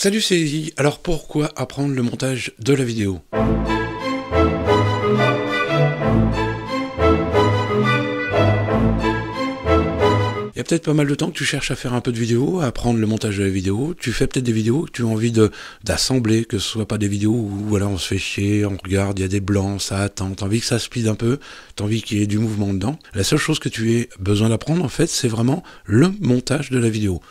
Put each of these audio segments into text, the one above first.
Salut, c'est Eddie. Alors pourquoi apprendre le montage de la vidéo? Il y a peut-être pas mal de temps que tu cherches à faire un peu de vidéo, à apprendre le montage de la vidéo. Tu fais peut-être des vidéos que tu as envie d'assembler, que ce soit pas des vidéos où voilà, on se fait chier, on regarde, il y a des blancs, ça attend, t'as envie que ça speed un peu, t'as envie qu'il y ait du mouvement dedans. La seule chose que tu aies besoin d'apprendre, en fait, c'est vraiment le montage de la vidéo.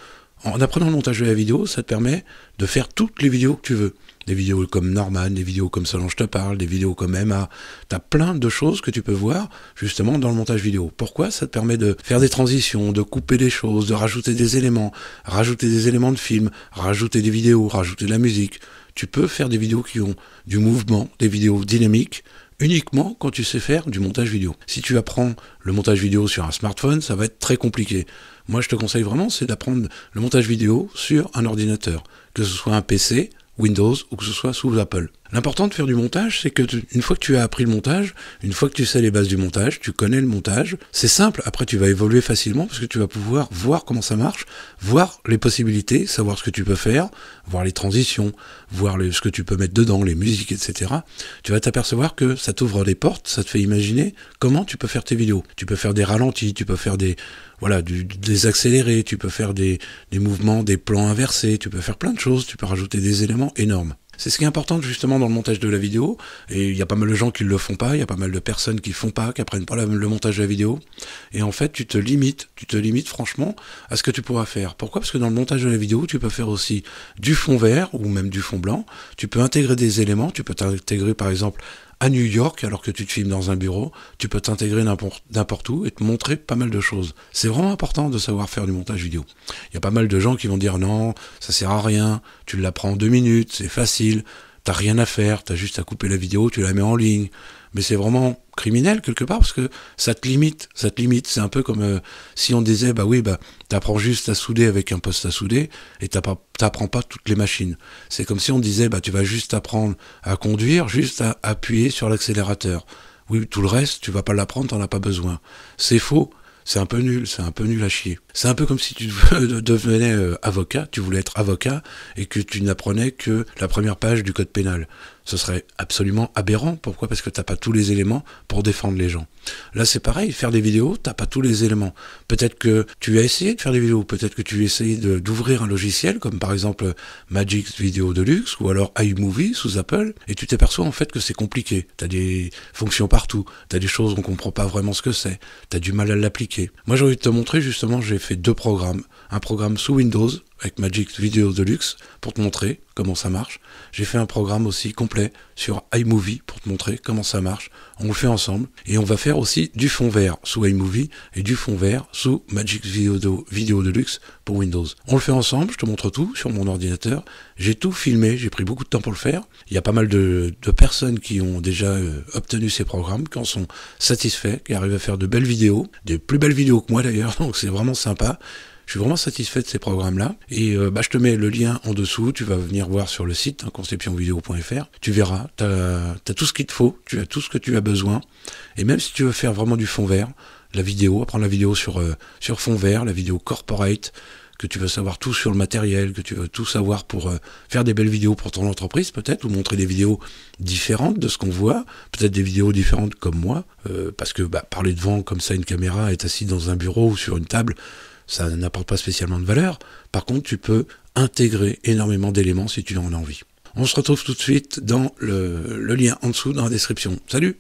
En apprenant le montage de la vidéo, ça te permet de faire toutes les vidéos que tu veux. Des vidéos comme Norman, des vidéos comme Solange te parle, des vidéos comme Emma. T'as plein de choses que tu peux voir justement dans le montage vidéo. Pourquoi? Ça te permet de faire des transitions, de couper des choses, de rajouter des éléments de film, rajouter des vidéos, rajouter de la musique. Tu peux faire des vidéos qui ont du mouvement, des vidéos dynamiques, uniquement quand tu sais faire du montage vidéo. Si tu apprends le montage vidéo sur un smartphone, ça va être très compliqué. Moi, je te conseille vraiment, c'est d'apprendre le montage vidéo sur un ordinateur, que ce soit un PC, Windows ou que ce soit sous Apple. L'important de faire du montage, c'est que une fois que tu as appris le montage, une fois que tu sais les bases du montage, tu connais le montage, c'est simple, après tu vas évoluer facilement parce que tu vas pouvoir voir comment ça marche, voir les possibilités, savoir ce que tu peux faire, voir les transitions, voir ce que tu peux mettre dedans, les musiques, etc. Tu vas t'apercevoir que ça t'ouvre des portes, ça te fait imaginer comment tu peux faire tes vidéos. Tu peux faire des ralentis, tu peux faire des accélérés, tu peux faire des mouvements, des plans inversés, tu peux faire plein de choses, tu peux rajouter des éléments énormes. C'est ce qui est important justement dans le montage de la vidéo, et il y a pas mal de gens qui le font pas, il y a pas mal de personnes qui le font pas, qui apprennent pas le montage de la vidéo, et en fait tu te limites franchement à ce que tu pourras faire. Pourquoi? Parce que dans le montage de la vidéo, tu peux faire aussi du fond vert, ou même du fond blanc, tu peux intégrer des éléments, tu peux t'intégrer par exemple à New York, alors que tu te filmes dans un bureau, tu peux t'intégrer n'importe où et te montrer pas mal de choses. C'est vraiment important de savoir faire du montage vidéo. Il y a pas mal de gens qui vont dire non, ça sert à rien, tu l'apprends en 2 minutes, c'est facile, t'as rien à faire, t'as juste à couper la vidéo, tu la mets en ligne. Mais c'est vraiment criminel quelque part parce que ça te limite. C'est un peu comme si on disait t'apprends juste à souder avec un poste à souder et t'apprends pas toutes les machines. C'est comme si on disait tu vas juste apprendre à conduire, juste à appuyer sur l'accélérateur. Oui, tout le reste, tu vas pas l'apprendre, t'en as pas besoin. C'est faux. C'est un peu nul à chier. C'est un peu comme si tu devenais avocat, tu voulais être avocat et que tu n'apprenais que la première page du code pénal. Ce serait absolument aberrant. Pourquoi? Parce que t'as pas tous les éléments pour défendre les gens. Là, c'est pareil, faire des vidéos, t'as pas tous les éléments. Peut-être que tu as essayé de faire des vidéos, peut-être que tu as essayé d'ouvrir un logiciel, comme par exemple Magic Video Deluxe, ou alors iMovie sous Apple, et tu t'aperçois en fait que c'est compliqué. T'as des fonctions partout, t'as des choses on comprend pas vraiment ce que c'est, t'as du mal à l'appliquer. Moi, j'ai envie de te montrer, justement, j'ai fait 2 programmes. Un programme sous Windows, avec Magic Video Deluxe, pour te montrer comment ça marche. J'ai fait un programme aussi complet sur iMovie pour te montrer comment ça marche. On le fait ensemble. Et on va faire aussi du fond vert sous iMovie et du fond vert sous Magic Video Deluxe pour Windows. On le fait ensemble, je te montre tout sur mon ordinateur. J'ai tout filmé, j'ai pris beaucoup de temps pour le faire. Il y a pas mal de personnes qui ont déjà obtenu ces programmes, qui en sont satisfaits, qui arrivent à faire de belles vidéos, des plus belles vidéos que moi d'ailleurs, donc c'est vraiment sympa. Je suis vraiment satisfait de ces programmes-là. Et je te mets le lien en dessous. Tu vas venir voir sur le site, conceptionvideo.fr. Tu verras, t'as tout ce qu'il te faut. Tu as tout ce que tu as besoin. Et même si tu veux faire vraiment du fond vert, la vidéo, apprendre la vidéo sur fond vert, la vidéo corporate, que tu veux savoir tout sur le matériel, que tu veux tout savoir pour faire des belles vidéos pour ton entreprise peut-être, ou montrer des vidéos différentes de ce qu'on voit, peut-être des vidéos différentes comme moi, parce que parler devant comme ça une caméra, être assis dans un bureau ou sur une table, ça n'apporte pas spécialement de valeur. Par contre, tu peux intégrer énormément d'éléments si tu en as envie. On se retrouve tout de suite dans le lien en dessous dans la description. Salut!